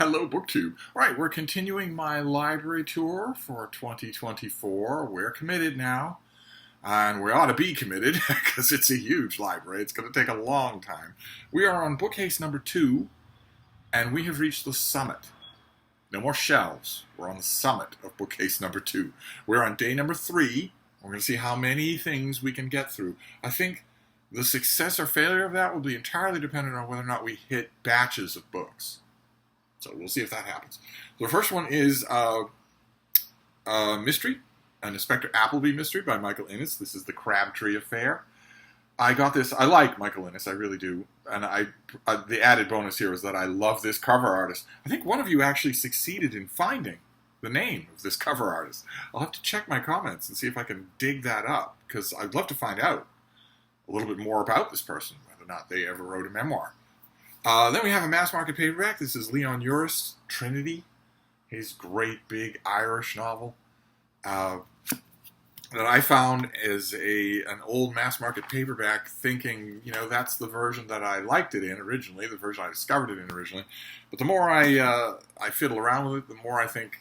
Hello, BookTube. All right, we're continuing my library tour for 2024. We're committed now, and we ought to be committed because it's a huge library. It's going to take a long time. We are on BookCase number 2, and we have reached the summit. No more shelves. We're on the summit of BookCase number 2. We're on day number 3. We're going to see how many things we can get through. I think the success or failure of that will be entirely dependent on whether or not we hit batches of books. So we'll see if that happens. The first one is a mystery, an Inspector Appleby mystery by Michael Innes. This is the Crabtree Affair. I got this. I like Michael Innes, I really do. And the added bonus here is that I love this cover artist. I think one of you actually succeeded in finding the name of this cover artist. I'll have to check my comments and see if I can dig that up, because I'd love to find out a little bit more about this person, whether or not they ever wrote a memoir. Then we have a mass market paperback. This is Leon Uris, Trinity, his great big Irish novel that I found as an old mass market paperback, thinking, that's the version that I liked it in originally, the version I discovered it in originally. But the more I fiddle around with it, the more I think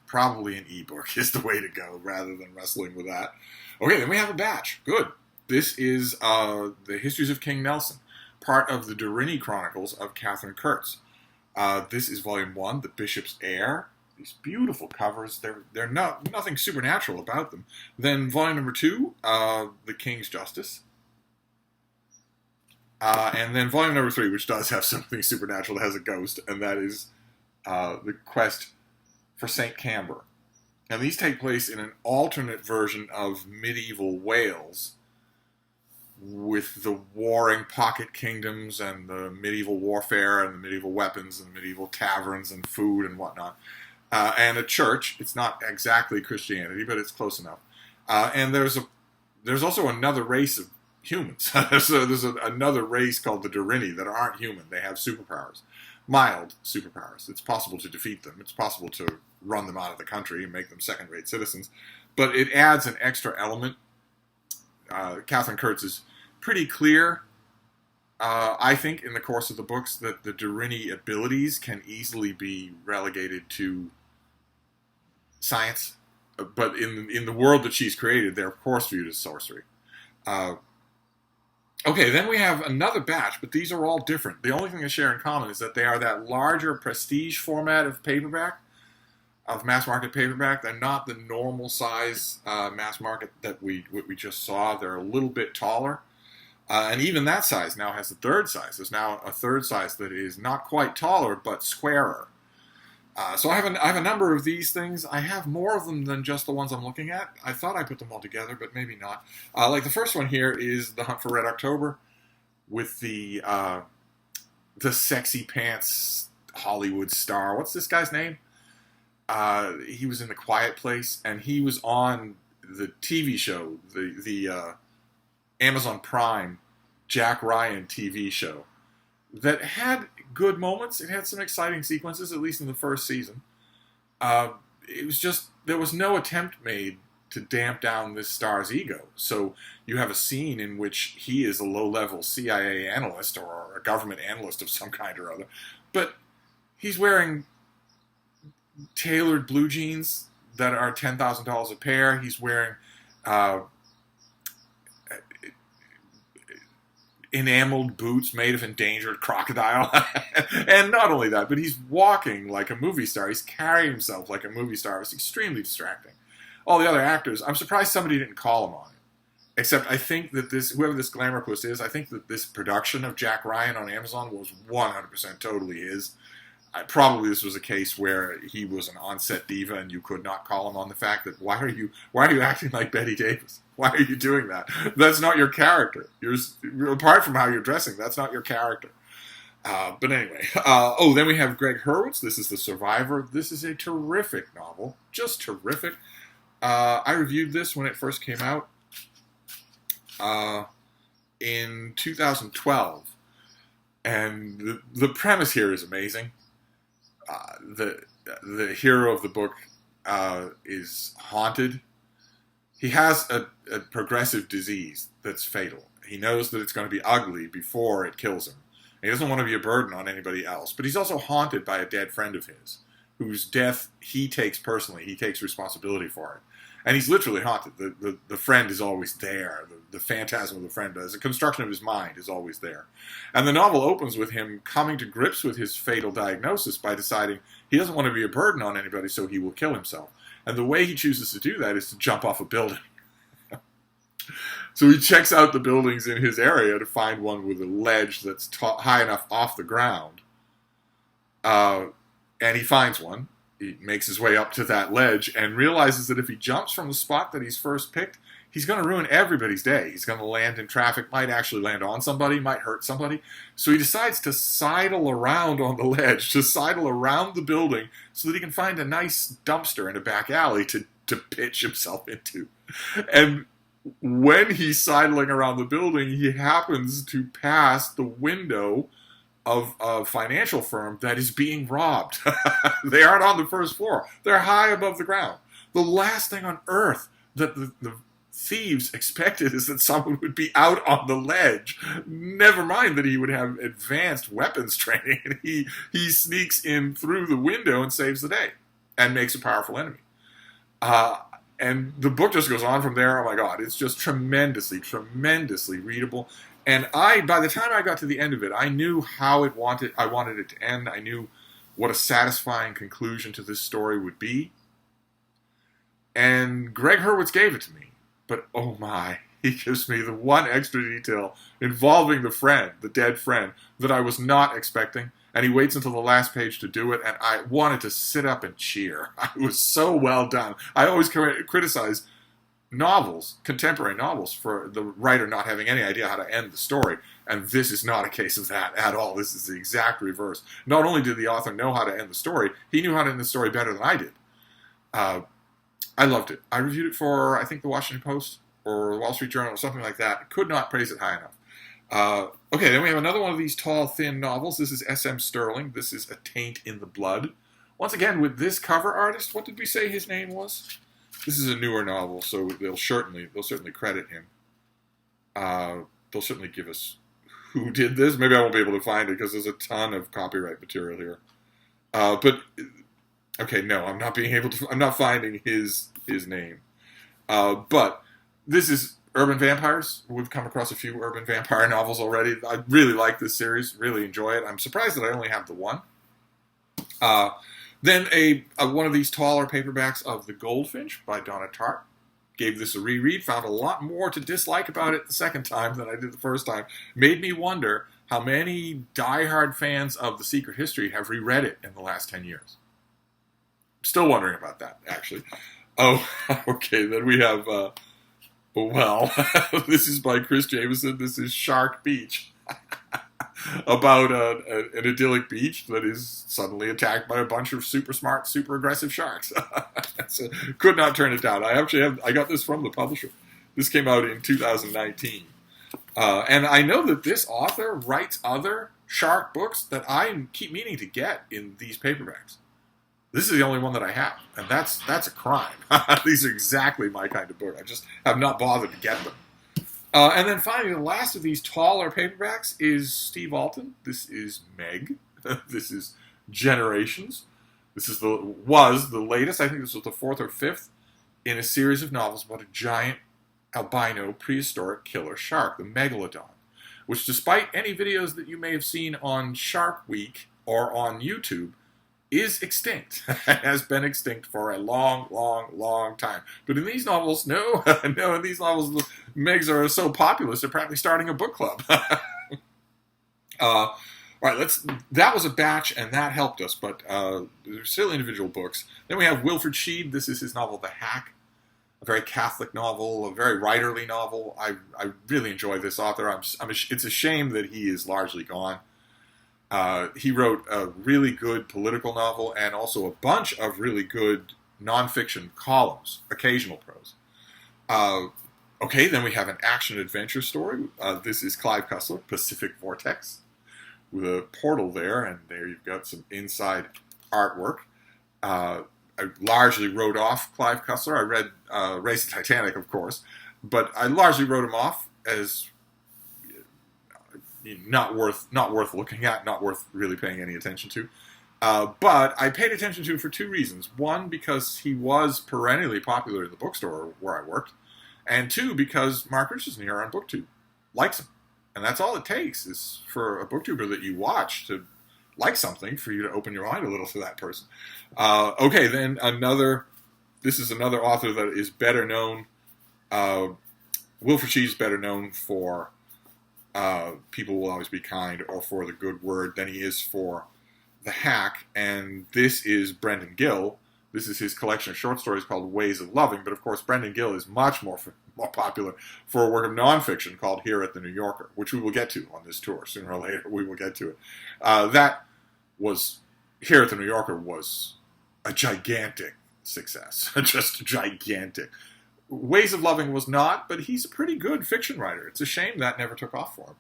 probably an ebook is the way to go rather than wrestling with that. Okay, then we have a batch. Good. This is The Histories of King Nelson, part of the Durini Chronicles of Catherine Kurtz. This is Volume 1, The Bishop's Heir. These beautiful covers. They're nothing supernatural about them. Then Volume number 2, The King's Justice. And then Volume number 3, which does have something supernatural, that has a ghost, and that is The Quest for St. Camber. And these take place in an alternate version of medieval Wales, with the warring pocket kingdoms and the medieval warfare and the medieval weapons and medieval taverns and food and whatnot. And a church. It's not exactly Christianity, but it's close enough. And there's also another race of humans. there's another race called the Durini that aren't human. They have superpowers. Mild superpowers. It's possible to defeat them. It's possible to run them out of the country and make them second-rate citizens. But it adds an extra element. Catherine Kurtz is pretty clear, I think, in the course of the books, that the Durini abilities can easily be relegated to science. But in the world that she's created, they're of course viewed as sorcery. Okay, then we have another batch, but these are all different. The only thing they share in common is that they are that larger prestige format of paperback, of mass market paperback. They're not the normal size mass market that we just saw. They're a little bit taller. And even that size now has a third size. There's now a third size that is not quite taller, but squarer. So I have a number of these things. I have more of them than just the ones I'm looking at. I thought I put them all together, but maybe not. Like the first one here is The Hunt for Red October, with the sexy pants Hollywood star. What's this guy's name? He was in The Quiet Place, and he was on the TV show, the Amazon Prime Jack Ryan TV show, that had good moments. It had some exciting sequences, at least in the first season. It was just, there was no attempt made to damp down this star's ego. So you have a scene in which he is a low-level CIA analyst or a government analyst of some kind or other, but he's wearing tailored blue jeans that are $10,000 a pair. He's wearing enameled boots made of endangered crocodile. And not only that, but he's walking like a movie star. He's carrying himself like a movie star. It's extremely distracting. All the other actors, I'm surprised somebody didn't call him on it. Except I think that whoever this glamour puss is, I think that this production of Jack Ryan on Amazon was 100% totally his. Probably this was a case where he was an on-set diva and you could not call him on the fact that why are you acting like Betty Davis? Why are you doing that? That's not your character. Apart from how you're dressing, that's not your character. But anyway. Then we have Greg Hurwitz. This is The Survivor. This is a terrific novel. Just terrific. I reviewed this when it first came out in 2012. And the premise here is amazing. The hero of the book is haunted. He has a progressive disease that's fatal. He knows that it's going to be ugly before it kills him. he doesn't want to be a burden on anybody else. But he's also haunted by a dead friend of his, whose death he takes personally. He takes responsibility for it. And he's literally haunted. The friend is always there. The phantasm of the friend, the construction of his mind is always there. And the novel opens with him coming to grips with his fatal diagnosis by deciding he doesn't want to be a burden on anybody, so he will kill himself. And the way he chooses to do that is to jump off a building. So he checks out the buildings in his area to find one with a ledge that's high enough off the ground. And he finds one. He makes his way up to that ledge and realizes that if he jumps from the spot that he's first picked, he's going to ruin everybody's day. He's going to land in traffic, might actually land on somebody, might hurt somebody. So he decides to sidle around on the ledge, to sidle around the building so that he can find a nice dumpster in a back alley to pitch himself into. And when he's sidling around the building, he happens to pass the window of a financial firm that is being robbed. They aren't on the first floor. They're high above the ground. The last thing on earth that the thieves expected is that someone would be out on the ledge. Never mind that he would have advanced weapons training. And he sneaks in through the window and saves the day and makes a powerful enemy. And the book just goes on from there. Oh my God, it's just tremendously, tremendously readable. And by the time I got to the end of it, I knew how I wanted it to end. I knew what a satisfying conclusion to this story would be. And Greg Hurwitz gave it to me. But oh my, he gives me the one extra detail involving the dead friend, that I was not expecting. And he waits until the last page to do it, and I wanted to sit up and cheer. It was so well done. I always criticize novels, contemporary novels, for the writer not having any idea how to end the story. And this is not a case of that at all. This is the exact reverse. Not only did the author know how to end the story, he knew how to end the story better than I did. I loved it. I reviewed it for, I think, the Washington Post or the Wall Street Journal or something like that. Could not praise it high enough. Okay, then we have another one of these tall, thin novels. This is S.M. Sterling. This is A Taint in the Blood. Once again, with this cover artist, what did we say his name was? This is a newer novel, so they'll certainly credit him. They'll certainly give us who did this. Maybe I won't be able to find it because there's a ton of copyright material here. But okay, no, I'm not finding his name. But this is Urban Vampires. We've come across a few urban vampire novels already. I really like this series. Really enjoy it. I'm surprised that I only have the one. Then one of these taller paperbacks of The Goldfinch by Donna Tartt. Gave this a reread. Found a lot more to dislike about it the second time than I did the first time. Made me wonder how many diehard fans of The Secret History have reread it in the last 10 years. Still wondering about that, actually. Oh, okay, then we have, this is by Chris Jameson. This is Shark Beach. About an idyllic beach that is suddenly attacked by a bunch of super smart, super aggressive sharks. So, could not turn it down. I got this from the publisher. This came out in 2019. And I know that this author writes other shark books that I keep meaning to get in these paperbacks. This is the only one that I have, and that's a crime. These are exactly my kind of book. I just have not bothered to get them. And then finally, the last of these taller paperbacks is Steve Alton. This is Meg. This is Generations. This was the latest. I think this was the fourth or fifth in a series of novels about a giant albino prehistoric killer shark, the Megalodon, which, despite any videos that you may have seen on Shark Week or on YouTube, is extinct. It has been extinct for a long, long, long time. But in these novels, no, in these novels, the Megs are so populous, they're practically starting a book club. All right, that was a batch, and that helped us, but they're still individual books. Then we have Wilfred Sheed. This is his novel, The Hack, a very Catholic novel, a very writerly novel. I really enjoy this author. It's a shame that he is largely gone. He wrote a really good political novel and also a bunch of really good nonfiction columns, occasional prose. Okay, then we have an action-adventure story. This is Clive Cussler, Pacific Vortex, with a portal there, and there you've got some inside artwork. I largely wrote off Clive Cussler. I read Race of Titanic, of course, but I largely wrote him off as not worth looking at, not worth really paying any attention to. But I paid attention to him for two reasons. One, because he was perennially popular in the bookstore where I worked. And two, because Mark Richardson here on BookTube likes him. And that's all it takes is for a booktuber that you watch to like something for you to open your mind a little to that person. Okay, then this is another author that is better known. Wilfred Shee's better known for People Will Always Be Kind or for The Good Word than he is for The Hack. And this is Brendan Gill. This is his collection of short stories called Ways of Loving. But of course, Brendan Gill is much more popular for a work of nonfiction called Here at the New Yorker, which we will get to on this tour. Sooner or later, we will get to it. Here at the New Yorker was a gigantic success. Just gigantic. Ways of Loving was not, but he's a pretty good fiction writer. It's a shame that never took off for him.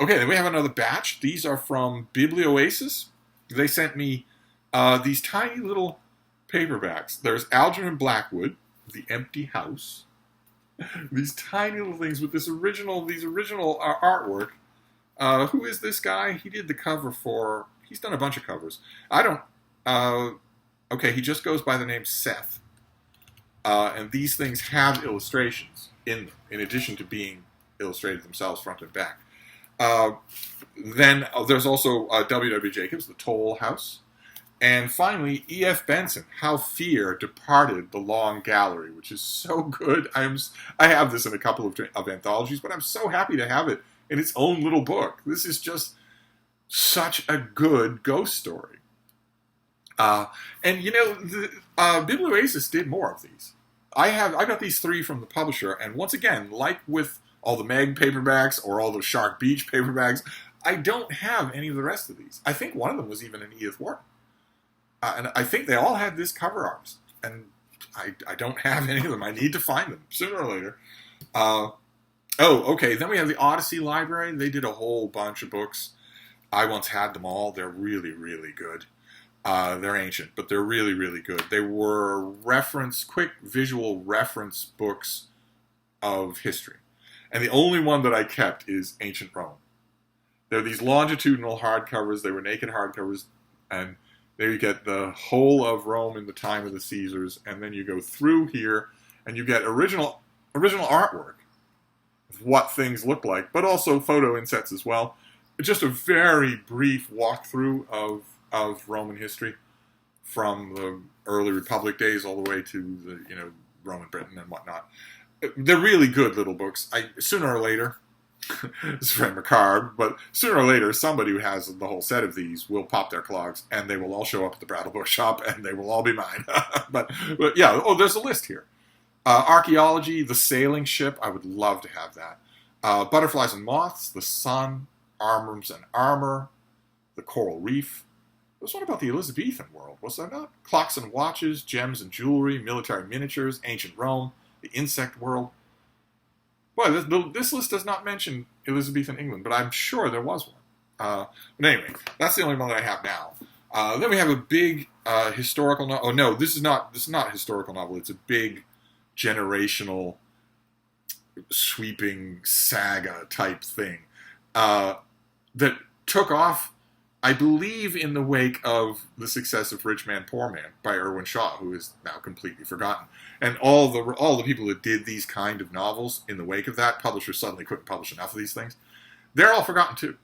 Okay, then we have another batch. These are from Biblioasis. They sent me these tiny little paperbacks. There's Alec Blackwood, The Empty House. These tiny little things with these original artwork. Who is this guy? He did the cover for... He's done a bunch of covers. Okay, he just goes by the name Seth. And these things have illustrations in them, in addition to being illustrated themselves front and back. Then there's also W.W. Jacobs, The Toll House. And finally, E.F. Benson, How Fear Departed the Long Gallery, which is so good. I have this in a couple of anthologies, but I'm so happy to have it in its own little book. This is just such a good ghost story. And Biblioasis did more of these. I got these three from the publisher, and once again, like with all the Meg paperbacks or all the Shark Beach paperbacks, I don't have any of the rest of these. I think one of them was even an Edith Wharton. And I think they all had this cover artist. And I don't have any of them. I need to find them sooner or later. Okay. Then we have the Odyssey Library. They did a whole bunch of books. I once had them all. They're really, really good. They're ancient, but they're really, really good. They were quick visual reference books of history. And the only one that I kept is Ancient Rome. They're these longitudinal hardcovers. They were naked hardcovers. And there you get the whole of Rome in the time of the Caesars. And then you go through here and you get original artwork of what things look like, but also photo insets as well. Just a very brief walkthrough of Roman history from the early Republic days all the way to the Roman Britain and whatnot. They're really good little books. Sooner or later, it's very macabre, but sooner or later somebody who has the whole set of these will pop their clogs and they will all show up at the Brattle Bookshop and they will all be mine. but yeah, there's a list here. Archaeology, The Sailing Ship, I would love to have that. Butterflies and Moths, The Sun, Arms and Armor, The Coral Reef. There's one about the Elizabethan world, was there not? Clocks and Watches, Gems and Jewelry, Military Miniatures, Ancient Rome, The Insect World. Boy, this list does not mention Elizabethan England, but I'm sure there was one. But anyway, that's the only one that I have now. Then we have a big historical novel. Oh no, this is not a historical novel. It's a big generational sweeping saga type thing that took off, I believe, in the wake of the success of Rich Man, Poor Man by Irwin Shaw, who is now completely forgotten. And all the people that did these kind of novels in the wake of that, publishers suddenly couldn't publish enough of these things. They're all forgotten too.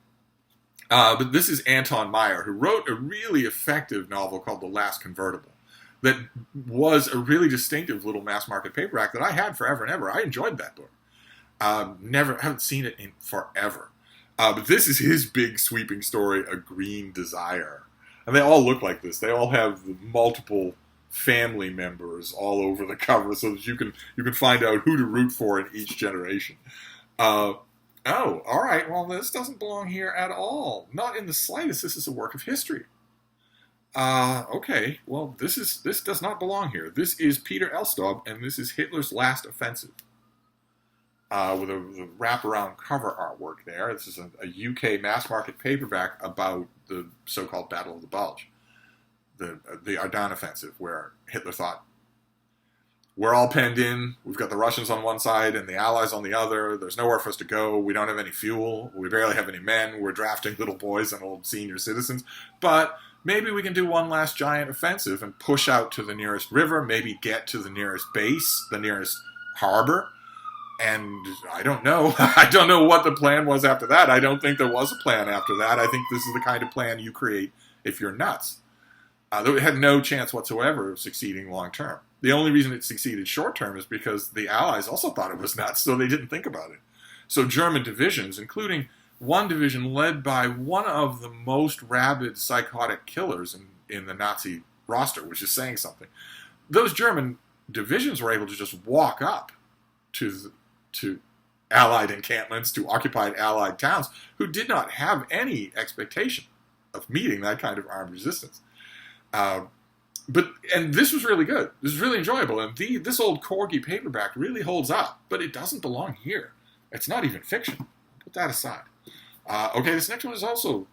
But this is Anton Meyer, who wrote a really effective novel called The Last Convertible that was a really distinctive little mass market paperback that I had forever and ever. I enjoyed that book. Haven't seen it in forever. But this is his big sweeping story, A Green Desire. And they all look like this. They all have multiple family members all over the cover so that you can find out who to root for in each generation. All right. Well, this doesn't belong here at all. Not in the slightest. This is a work of history. Okay. Well, this does not belong here. This is Peter Elstob, and this is Hitler's Last Offensive. With a wraparound cover artwork there. This is a UK mass market paperback about the so-called Battle of the Bulge, the Ardennes offensive, where Hitler thought we're all penned in. We've got the Russians on one side and the Allies on the other. There's nowhere for us to go. We don't have any fuel. We barely have any men. We're drafting little boys and old senior citizens. But maybe we can do one last giant offensive and push out to the nearest river, maybe get to the nearest base, the nearest harbor. And I don't know. I don't know what the plan was after that. I don't think there was a plan after that. I think this is the kind of plan you create if you're nuts. It had no chance whatsoever of succeeding long term. The only reason it succeeded short term is because the Allies also thought it was nuts, so they didn't think about it. So German divisions, including one division led by one of the most rabid psychotic killers in the Nazi roster, which is saying something. Those German divisions were able to just walk up to Allied encampments, to occupied Allied towns, who did not have any expectation of meeting that kind of armed resistance. And this was really good. This was really enjoyable. And this old Corgi paperback really holds up, but it doesn't belong here. It's not even fiction. Put that aside. Okay, this next one is also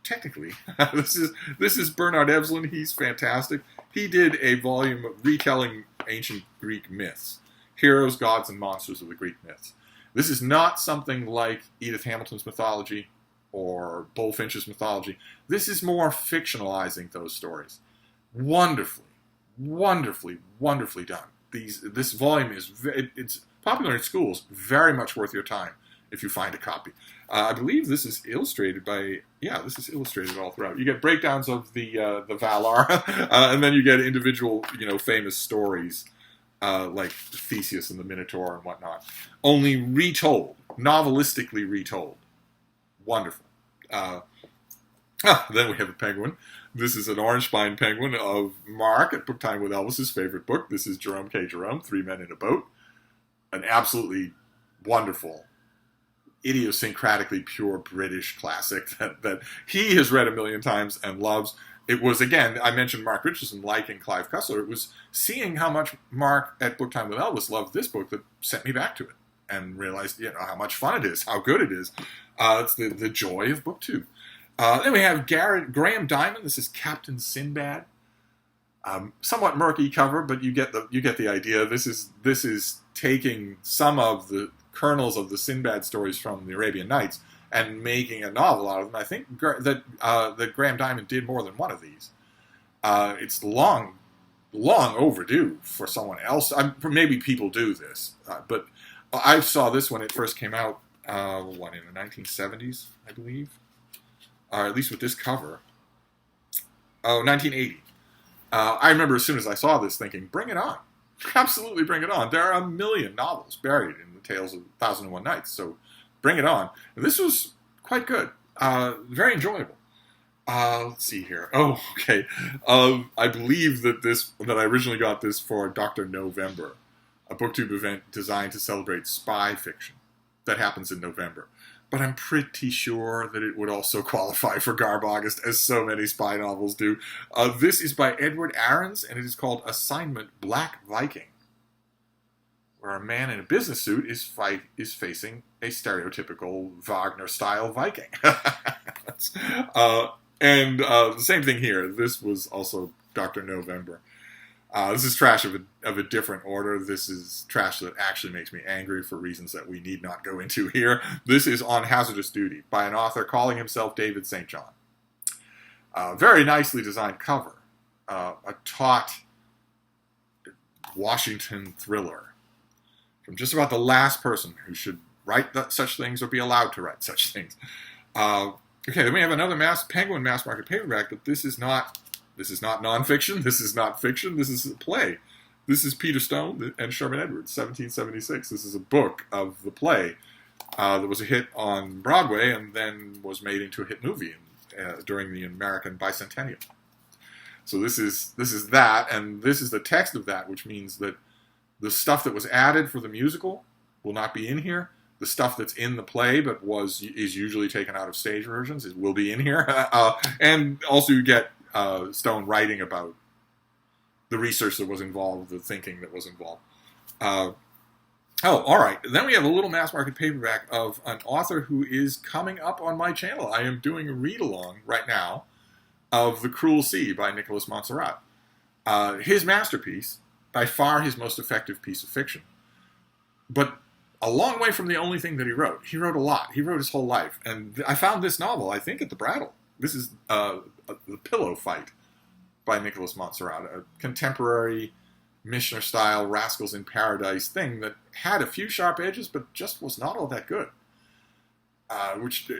technically this is Bernard Evslin. He's fantastic. He did a volume retelling ancient Greek myths, heroes, gods, and monsters of the Greek myths. This is not something like Edith Hamilton's mythology or Bullfinch's mythology. This is more fictionalizing those stories. Wonderfully, wonderfully, wonderfully done. This volume it's popular in schools. Very much worth your time if you find a copy. I believe this is illustrated by this is illustrated all throughout. You get breakdowns of the Valar, and then you get individual famous stories like Theseus and the Minotaur and whatnot. Only retold, novelistically retold. Wonderful. Then we have a penguin. This is an orange-spined penguin of Mark at Book Time with Elvis' favorite book. This is Jerome K. Jerome, Three Men in a Boat. An absolutely wonderful, idiosyncratically pure British classic that he has read a million times and loves. It was, again, I mentioned Mark Richardson liking Clive Cussler. It was seeing how much Mark at Book Time with Elvis loved this book that sent me back to it and realized how much fun it is, how good it is. It's the joy of BookTube. Then we have Graham Diamond. This is Captain Sinbad. Somewhat murky cover, but you get the idea. This is taking some of the kernels of the Sinbad stories from the Arabian Nights and making a novel out of them. I think that Graham Diamond did more than one of these. It's long overdue for someone else. Maybe people do this, but I saw this when it first came out. In the 1970s, I believe. Or at least with this cover. 1980. I remember as soon as I saw this thinking, bring it on. Absolutely bring it on. There are a million novels buried in the Tales of 1001 Nights, so bring it on. And this was quite good. Very enjoyable. Let's see here. Oh, okay. I believe that I originally got this for Dr. November, a BookTube event designed to celebrate spy fiction that happens in November. But I'm pretty sure that it would also qualify for Garb August, as so many spy novels do. This is by Edward Ahrens, and it is called Assignment Black Viking, where a man in a business suit is facing a stereotypical Wagner-style Viking. And the same thing here. This was also Dr. November. This is trash of a different order. This is trash that actually makes me angry for reasons that we need not go into here. This is On Hazardous Duty by an author calling himself David St. John. Very nicely designed cover. A taut Washington thriller from just about the last person who should write such things or be allowed to write such things. Okay, then we have another Penguin mass market paperback, but this is not nonfiction. This is not fiction. This is a play. This is Peter Stone and Sherman Edwards, 1776. This is a book of the play that was a hit on Broadway and then was made into a hit movie during the American Bicentennial. So this is that, and this is the text of that, which means that the stuff that was added for the musical will not be in here. The stuff that's in the play but is usually taken out of stage versions will be in here. And also you get Stone writing about the research that was involved, the thinking that was involved. All right. Then we have a little mass market paperback of an author who is coming up on my channel. I am doing a read-along right now of The Cruel Sea by Nicholas Monserrate. His masterpiece by far his most effective piece of fiction. But a long way from the only thing that he wrote. He wrote a lot. He wrote his whole life. And I found this novel, I think, at the Brattle. This is The Pillow Fight by Nicholas Monserrate, a contemporary Mishner-style Rascals in Paradise thing that had a few sharp edges, but just was not all that good. Which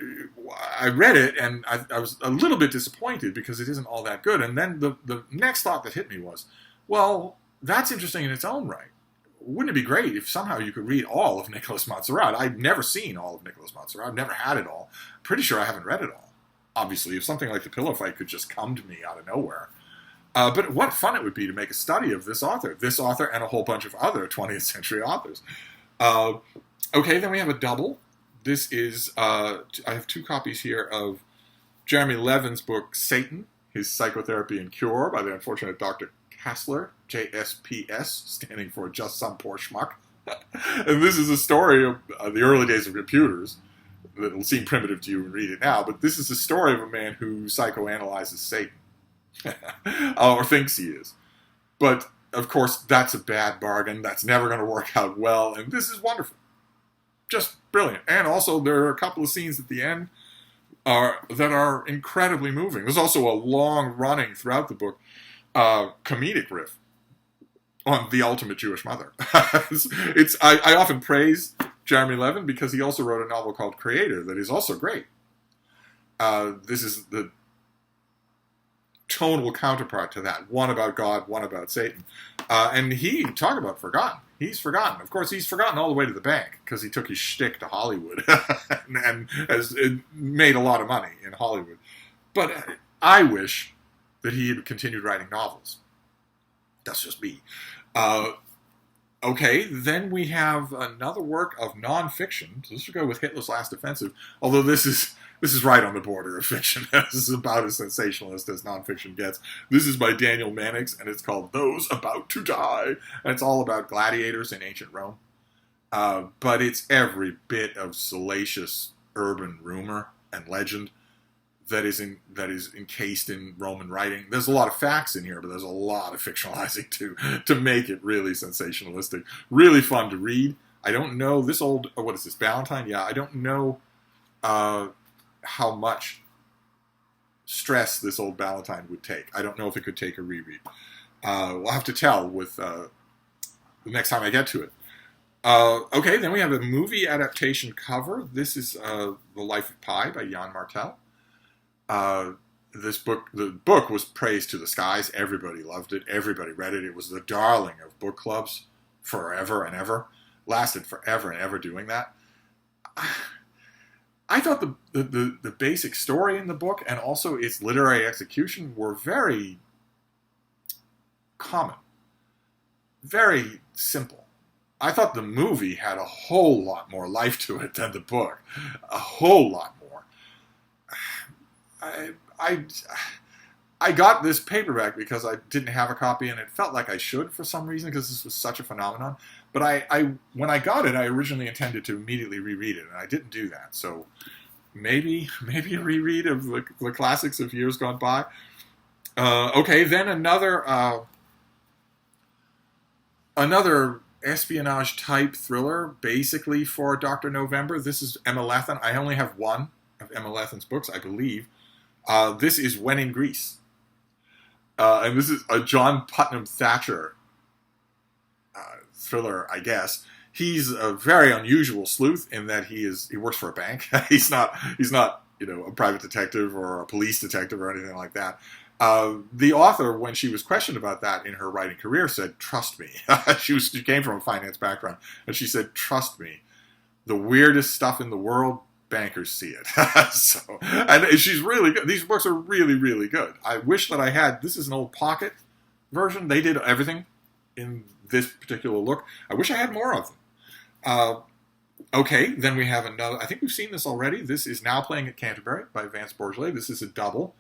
I read it, and I was a little bit disappointed because it isn't all that good. And then the next thought that hit me was, well, that's interesting in its own right. Wouldn't it be great if somehow you could read all of Nicholas Monserrate? I've never seen all of Nicholas Monserrate. I've never had it all. Pretty sure I haven't read it all. Obviously, if something like The Pillow Fight could just come to me out of nowhere. But what fun it would be to make a study of this author and a whole bunch of other 20th century authors. Okay, then we have a double. This is, I have 2 copies here of Jeremy Levan's book, Satan, His Psychotherapy and Cure, by the unfortunate Dr. Hassler, JSPS, standing for Just Some Poor Schmuck. And this is a story of the early days of computers. It'll seem primitive to you and read it now, but this is the story of a man who psychoanalyzes Satan. Or thinks he is. But, of course, that's a bad bargain. That's never going to work out well, and this is wonderful. Just brilliant. And also, there are a couple of scenes at the end that are incredibly moving. There's also a long-running, throughout the book, comedic riff on the ultimate Jewish mother. I often praise Jeremy Levan because he also wrote a novel called Creator that is also great. This is the tonal counterpart to that. One about God, one about Satan. And talk about forgotten. He's forgotten. Of course, he's forgotten all the way to the bank because he took his shtick to Hollywood and has made a lot of money in Hollywood. But I wish that he had continued writing novels. That's just me. Okay, then we have another work of nonfiction. So this will go with Hitler's Last Offensive, although this is right on the border of fiction. This is about as sensationalist as nonfiction gets. This is by Daniel Manx, and it's called Those About to Die. And it's all about gladiators in ancient Rome. But it's every bit of salacious urban rumor and legend that is encased in Roman writing. There's a lot of facts in here, but there's a lot of fictionalizing too, to make it really sensationalistic. Really fun to read. I don't know this old, what is this, Valentine? Yeah, I don't know how much stress this old Valentine would take. I don't know if it could take a reread. We'll have to tell with the next time I get to it. Okay, then we have a movie adaptation cover. This is The Life of Pi by Jan Martel. The book was praised to the skies. Everybody loved it. Everybody read it. It was the darling of book clubs forever and ever. Lasted forever and ever doing that. I thought the basic story in the book and also its literary execution were very common. Very simple. I thought the movie had a whole lot more life to it than the book. A whole lot more. I got this paperback because I didn't have a copy, and it felt like I should for some reason because this was such a phenomenon. But when I got it, I originally intended to immediately reread it, and I didn't do that. So maybe a reread of the classics of years gone by. Okay, then another espionage type thriller, basically for Dr. November. This is Emma Lethan. I only have one of Emma Lethan's books, I believe. This is When in Greece. And this is a John Putnam Thatcher thriller, I guess. He's a very unusual sleuth in that he works for a bank. he's not a private detective or a police detective or anything like that. The author, when she was questioned about that in her writing career, said, "Trust me." She came from a finance background, and she said, "Trust me. The weirdest stuff in the world, bankers see it." And she's really good. These books are really, really good. I wish that I had. This is an old pocket version. They did everything in this particular look. I wish I had more of them. Okay, then we have another. I think we've seen this already. This is Now Playing at Canterbury by Vance Bourgelat. This is a double.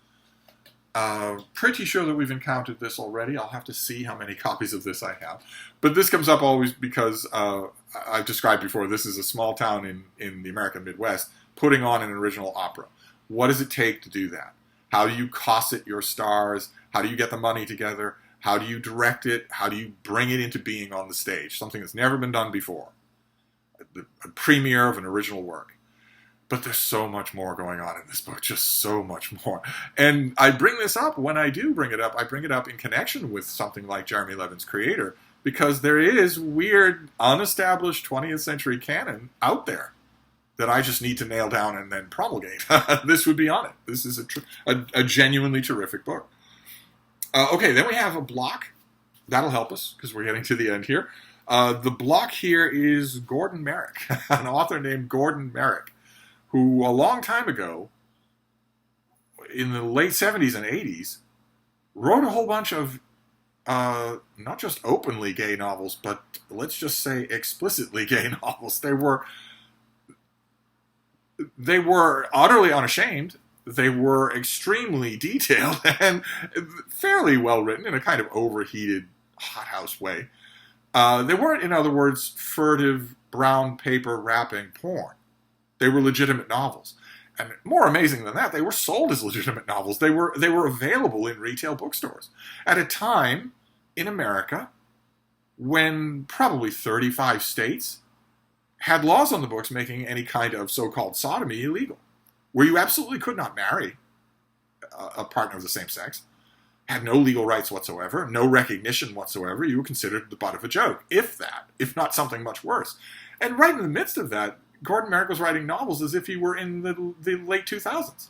Pretty sure that we've encountered this already. I'll have to see how many copies of this I have. But this comes up always because I've described before, this is a small town in the American Midwest putting on an original opera. What does it take to do that? How do you cosset your stars? How do you get the money together? How do you direct it? How do you bring it into being on the stage? Something that's never been done before. A premiere of an original work. But there's so much more going on in this book, just so much more. And I bring this up, when I do bring it up, I bring it up in connection with something like Jeremy Levin's Creator, because there is weird, unestablished 20th century canon out there that I just need to nail down and then promulgate. This would be on it. This is a genuinely terrific book. Okay, then we have a block. That'll help us, because we're getting to the end here. The block here is Gordon Merrick, an author named Gordon Merrick, who a long time ago, in the late 70s and 80s, wrote a whole bunch of not just openly gay novels, but let's just say explicitly gay novels. They were utterly unashamed. They were extremely detailed and fairly well written in a kind of overheated hothouse way. They weren't, in other words, furtive brown paper wrapping porn. They were legitimate novels. And more amazing than that, they were sold as legitimate novels. They were available in retail bookstores at a time in America when probably 35 states had laws on the books making any kind of so-called sodomy illegal, where you absolutely could not marry a partner of the same sex, had no legal rights whatsoever, no recognition whatsoever. You were considered the butt of a joke, if that, if not something much worse. And right in the midst of that, Gordon Merrick was writing novels as if he were in the late 2000s.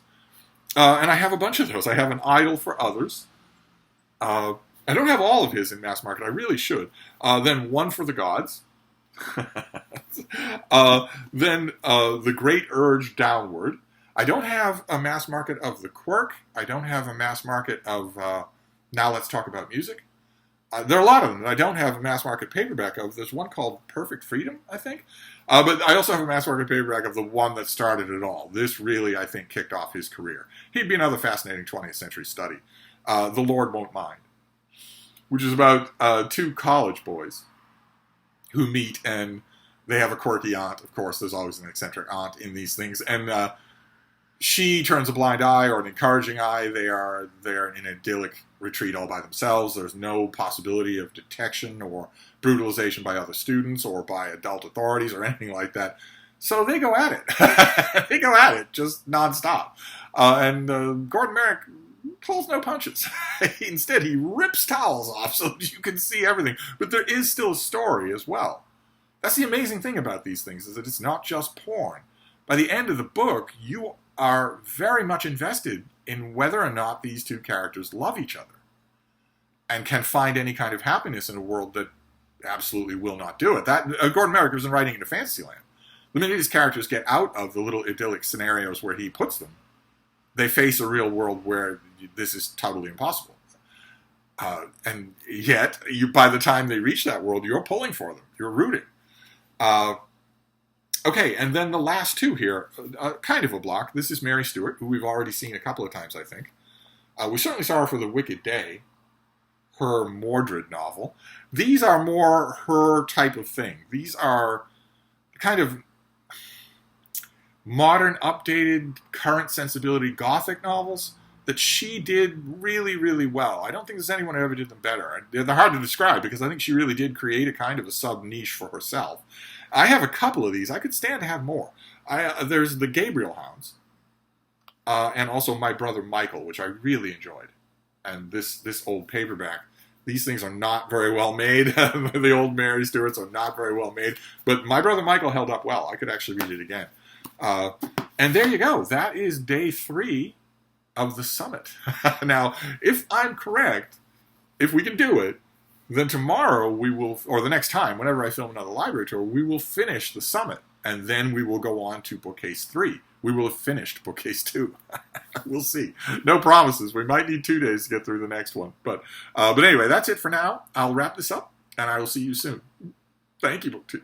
And I have a bunch of those. I have An Idol for Others. I don't have all of his in mass market. I really should. Then One for the Gods. Then The Great Urge Downward. I don't have a mass market of The Quirk. I don't have a mass market of Now Let's Talk About Music. There are a lot of them that I don't have a mass market paperback of. There's one called Perfect Freedom, I think. But I also have a mass market paperback of the one that started it all. This really, I think, kicked off his career. He'd be another fascinating 20th century study. The Lord Won't Mind, which is about two college boys who meet, and they have a quirky aunt. Of course, there's always an eccentric aunt in these things. And she turns a blind eye or an encouraging eye. They're in an idyllic retreat all by themselves. There's no possibility of detection or brutalization by other students or by adult authorities or anything like that. So they go at it. They go at it just nonstop. And Gordon Merrick pulls no punches. Instead, he rips towels off so that you can see everything. But there is still a story as well. That's the amazing thing about these things, is that it's not just porn. By the end of the book, you are very much invested in whether or not these two characters love each other and can find any kind of happiness in a world that absolutely will not do it. Gordon Merrick isn't writing into Fantasyland. The minute his characters get out of the little idyllic scenarios where he puts them, they face a real world where this is totally impossible. And yet, by the time they reach that world, you're pulling for them. You're rooting. Okay, and then the last two here, kind of a block. This is Mary Stewart, who we've already seen a couple of times, I think. We certainly saw her for The Wicked Day, her Mordred novel. These are more her type of thing. These are kind of modern, updated, current sensibility Gothic novels that she did really, really well. I don't think there's anyone who ever did them better. They're hard to describe because I think she really did create a kind of a sub-niche for herself. I have a couple of these. I could stand to have more. There's The Gabriel Hounds, and also My Brother Michael, which I really enjoyed. And this old paperback. These things are not very well made. The old Mary Stewarts are not very well made. But My Brother Michael held up well. I could actually read it again. And there you go. That is day 3 of the summit. Now, if I'm correct, if we can do it, then tomorrow we will, or the next time, whenever I film another library tour, we will finish the summit. And then we will go on to BookCase 3. We will have finished BookCase 2. We'll see. No promises. We might need 2 days to get through the next one. But anyway, that's it for now. I'll wrap this up, and I will see you soon. Thank you, BookTube.